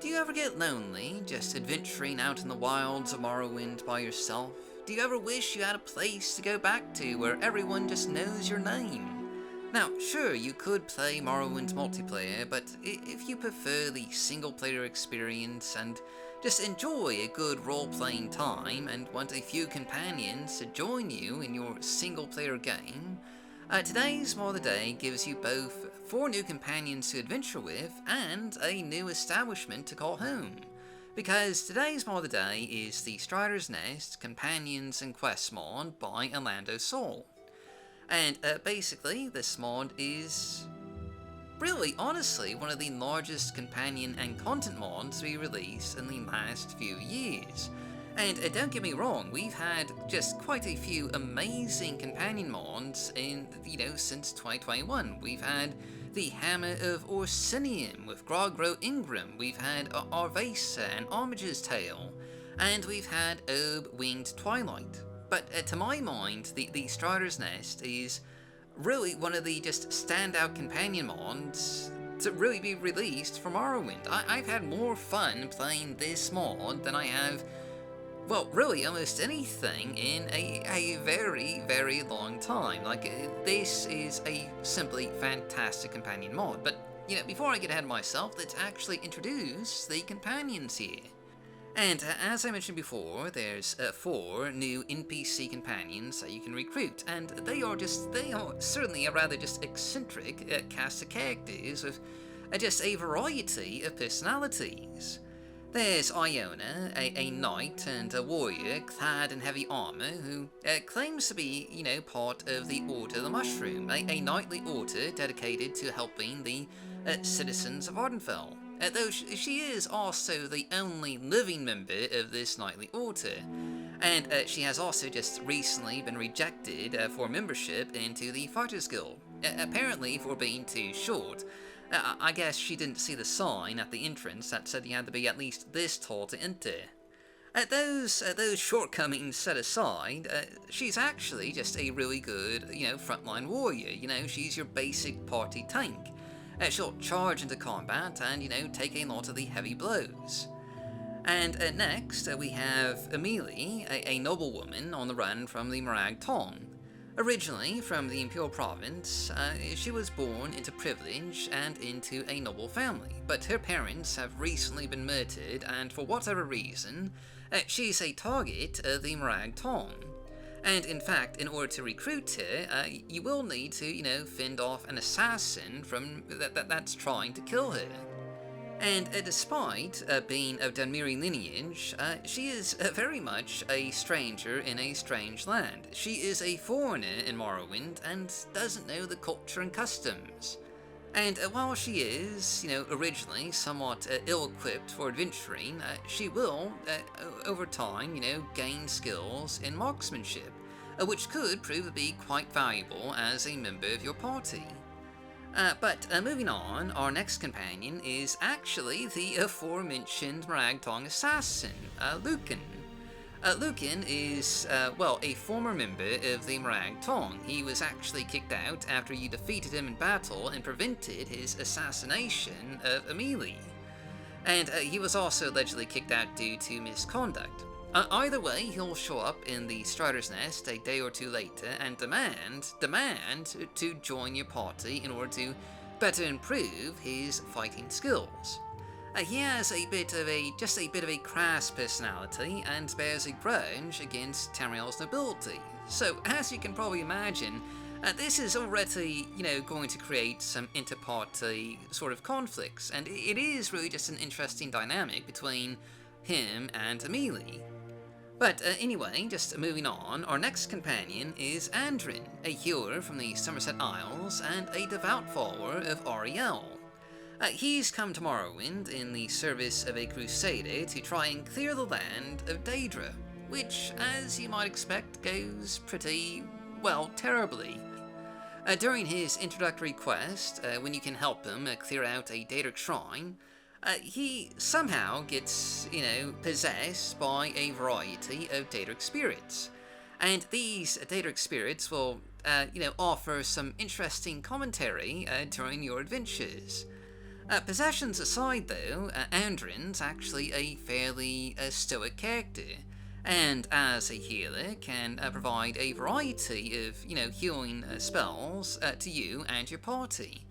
do you ever get lonely, just adventuring out in the wilds of Morrowind by yourself? Do you ever wish you had a place to go back to where everyone just knows your name? Now, sure, you could play Morrowind multiplayer, but if you prefer the single-player experience and just enjoy a good role-playing time and want a few companions to join you in your single-player game, today's Mod of the Day gives you both 4 new companions to adventure with and a new establishment to call home. Because today's Mod of the Day is the Strider's Nest Companions and Quests mod by AlandroSul. And basically, this mod is really, honestly, one of the largest companion and content mods to be released in the last few years. And don't get me wrong, we've had just quite a few amazing companion mods since 2021. We've had the Hammer of Orsinium with Grogro Ingram, we've had Arvesa and Armige's Tale, and we've had Obe Winged Twilight. But to my mind, the Strider's Nest is really one of the just standout companion mods to really be released from Morrowind. I've had more fun playing this mod than I have, well, really almost anything in a very, very long time. This is a simply fantastic companion mod. But, before I get ahead of myself, let's actually introduce the companions here. And as I mentioned before, there's 4 new NPC companions that you can recruit, and they are certainly a rather just eccentric cast of characters with just a variety of personalities. There's Iona, a knight and a warrior clad in heavy armor who claims to be, part of the Order of the Mushroom, a knightly order dedicated to helping the citizens of Ardenfell. Though she is also the only living member of this knightly order, and she has also just recently been rejected for membership into the Fighters Guild, apparently for being too short. I guess she didn't see the sign at the entrance that said you had to be at least this tall to enter. Those shortcomings set aside, she's actually just a really good, frontline warrior. She's your basic party tank. She'll charge into combat and, take a lot of the heavy blows. And next, we have Amelie, a noblewoman on the run from the Morag Tong. Originally from the Imperial Province, she was born into privilege and into a noble family, but her parents have recently been murdered, and for whatever reason, she's a target of the Morag Tong. And in fact, in order to recruit her, you will need to, fend off an assassin from that's trying to kill her. And despite being of Dunmeri lineage, she is very much a stranger in a strange land. She is a foreigner in Morrowind and doesn't know the culture and customs. And while she is, originally somewhat ill-equipped for adventuring, she will, over time, gain skills in marksmanship, which could prove to be quite valuable as a member of your party. But moving on, our next companion is actually the aforementioned Morag Tong assassin, Lucan. Lucan is, a former member of the Morag Tong. He was actually kicked out after you defeated him in battle and prevented his assassination of Amelie. And he was also allegedly kicked out due to misconduct. Either way, he'll show up in the Strider's Nest a day or two later and demand to join your party in order to better improve his fighting skills. He has a bit of a crass personality and bears a grudge against Tamriel's nobility. So, as you can probably imagine, this is already, going to create some inter-party sort of conflicts, and it is really just an interesting dynamic between him and Amelie. But anyway, just moving on, our next companion is Andren, a healer from the Somerset Isles and a devout follower of Ariel. He's come to Morrowind in the service of a crusader to try and clear the land of Daedra, which, as you might expect, goes pretty, terribly. During his introductory quest, when you can help him clear out a Daedric shrine, he somehow gets, possessed by a variety of Daedric spirits. And these Daedric spirits will, offer some interesting commentary during your adventures. Possessions aside, though, Andren's actually a fairly stoic character, and as a healer can provide a variety of, healing spells to you and your party.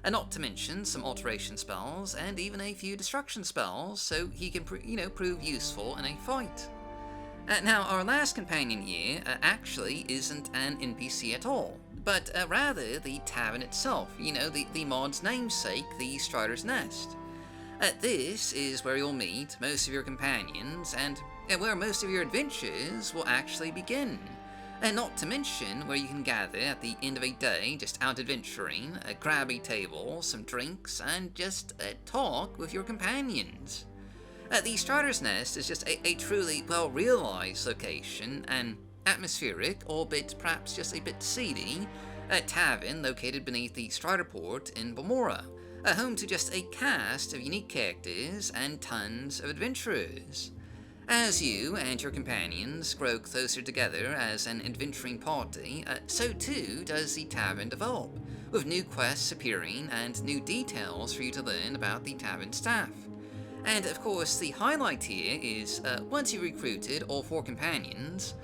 Not to mention some alteration spells and even a few destruction spells, so he can, prove useful in a fight. Now, our last companion here actually isn't an NPC at all, but rather the tavern itself, the mod's namesake, the Strider's Nest. This is where you'll meet most of your companions, and where most of your adventures will actually begin. And not to mention where you can gather at the end of a day, just out adventuring, grab a table, some drinks, and just talk with your companions. The Strider's Nest is just a truly well-realized location, an atmospheric, albeit perhaps just a bit seedy, tavern located beneath the Strider Port in Balmora, home to just a cast of unique characters and tons of adventurers. As you and your companions grow closer together as an adventuring party, so too does the tavern develop, with new quests appearing and new details for you to learn about the tavern staff. And of course, the highlight here is once you've recruited all 4 companions,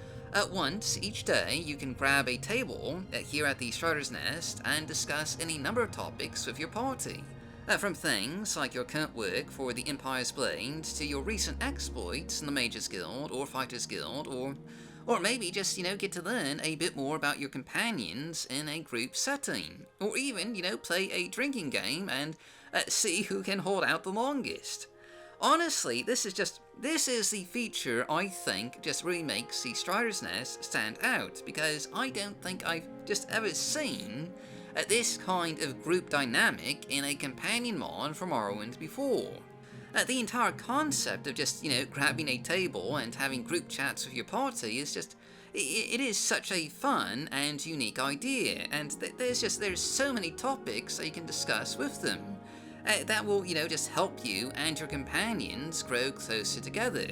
once each day you can grab a table here at the Strider's Nest and discuss any number of topics with your party. From things like your current work for the Empire's Blade to your recent exploits in the Mages Guild or Fighters Guild, or maybe just, get to learn a bit more about your companions in a group setting, or even, play a drinking game and see who can hold out the longest. Honestly, this is the feature I think just really makes the Strider's Nest stand out, because I don't think I've just ever seen this kind of group dynamic in a companion mod for Morrowind before. The entire concept of just, grabbing a table and having group chats with your party is just, it is such a fun and unique idea, and there's so many topics that you can discuss with them. That will, just help you and your companions grow closer together.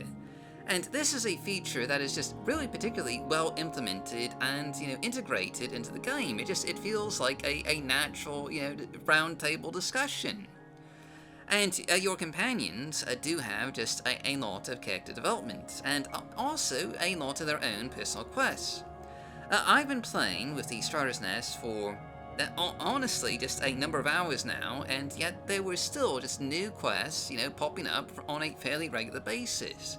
And this is a feature that is just really particularly well implemented and, integrated into the game. It feels like a natural, round table discussion. And your companions do have just a lot of character development, and also a lot of their own personal quests. I've been playing with the Strider's Nest for honestly just a number of hours now, and yet there were still just new quests, popping up on a fairly regular basis.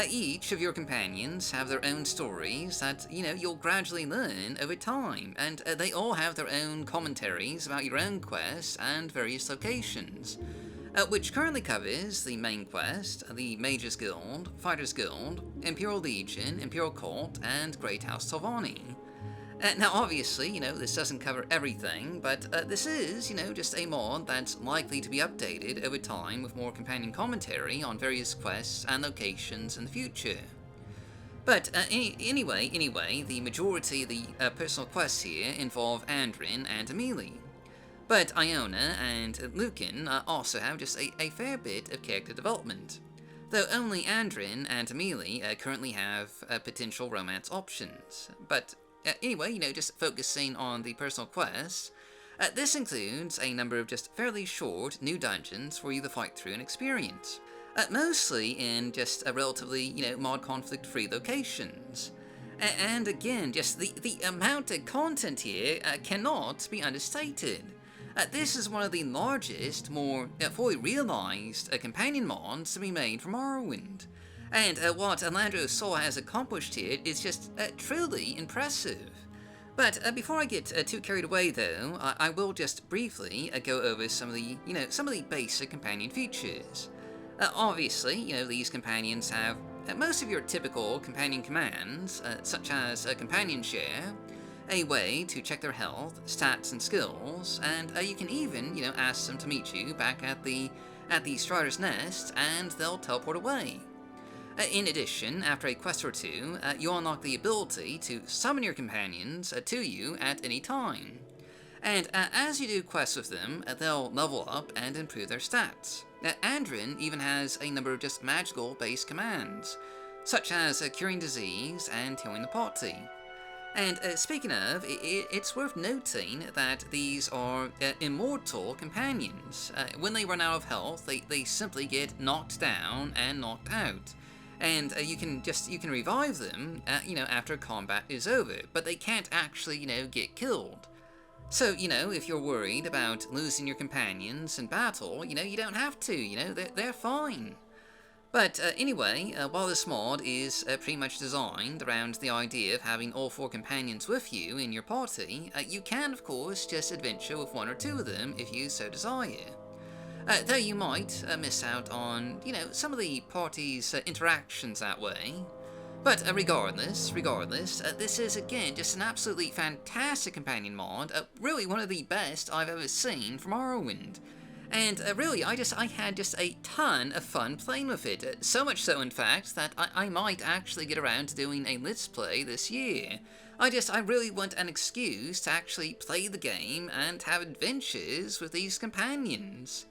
Each of your companions have their own stories that, you'll gradually learn over time, and they all have their own commentaries about your own quests and various locations, which currently covers the main quest, the Mages Guild, Fighters Guild, Imperial Legion, Imperial Cult, and Great House Telvanni. Now, obviously, this doesn't cover everything, but this is, just a mod that's likely to be updated over time with more companion commentary on various quests and locations in the future. But anyway, the majority of the personal quests here involve Andren and Amelie. But Iona and Lucan also have just a fair bit of character development, though only Andren and Amelie currently have potential romance options. But anyway, just focusing on the personal quests, this includes a number of just fairly short new dungeons for you to fight through and experience, mostly in just a relatively, mod conflict-free locations. And again, just the amount of content here cannot be understated. This is one of the largest, more fully realized companion mods to be made for Morrowind. And what AlandroSul has accomplished here is just truly impressive. But before I get too carried away, though, I will just briefly go over some of the basic companion features. Obviously, these companions have most of your typical companion commands, such as a companion share, a way to check their health, stats, and skills, and you can even, ask them to meet you back at the Strider's Nest, and they'll teleport away. In addition, after a quest or two, you unlock the ability to summon your companions to you at any time. And as you do quests with them, they'll level up and improve their stats. Andren even has a number of just magical-based commands, such as curing disease and healing the party. And speaking of, it's worth noting that these are immortal companions. When they run out of health, they simply get knocked down and knocked out. And you can revive them, after combat is over, but they can't actually, get killed. So, if you're worried about losing your companions in battle, you don't have to, they're fine. But anyway, while this mod is pretty much designed around the idea of having all 4 companions with you in your party, you can, of course, just adventure with 1 or 2 of them if you so desire. Though you might miss out on, some of the party's interactions that way. But regardless, this is again just an absolutely fantastic companion mod, really one of the best I've ever seen from Morrowind. And really, I had just a ton of fun playing with it, so much so in fact that I might actually get around to doing a Let's Play this year. I really want an excuse to actually play the game and have adventures with these companions.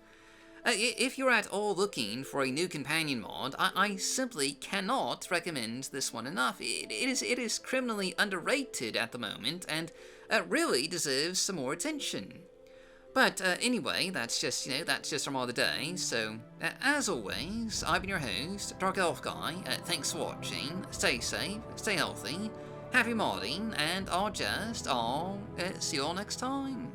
If you're at all looking for a new companion mod, I simply cannot recommend this one enough. It is criminally underrated at the moment, and really deserves some more attention. But anyway, that's just from all the day. So as always, I've been your host, Dark Elf Guy. Thanks for watching. Stay safe, stay healthy, happy modding, and I'll see you all next time.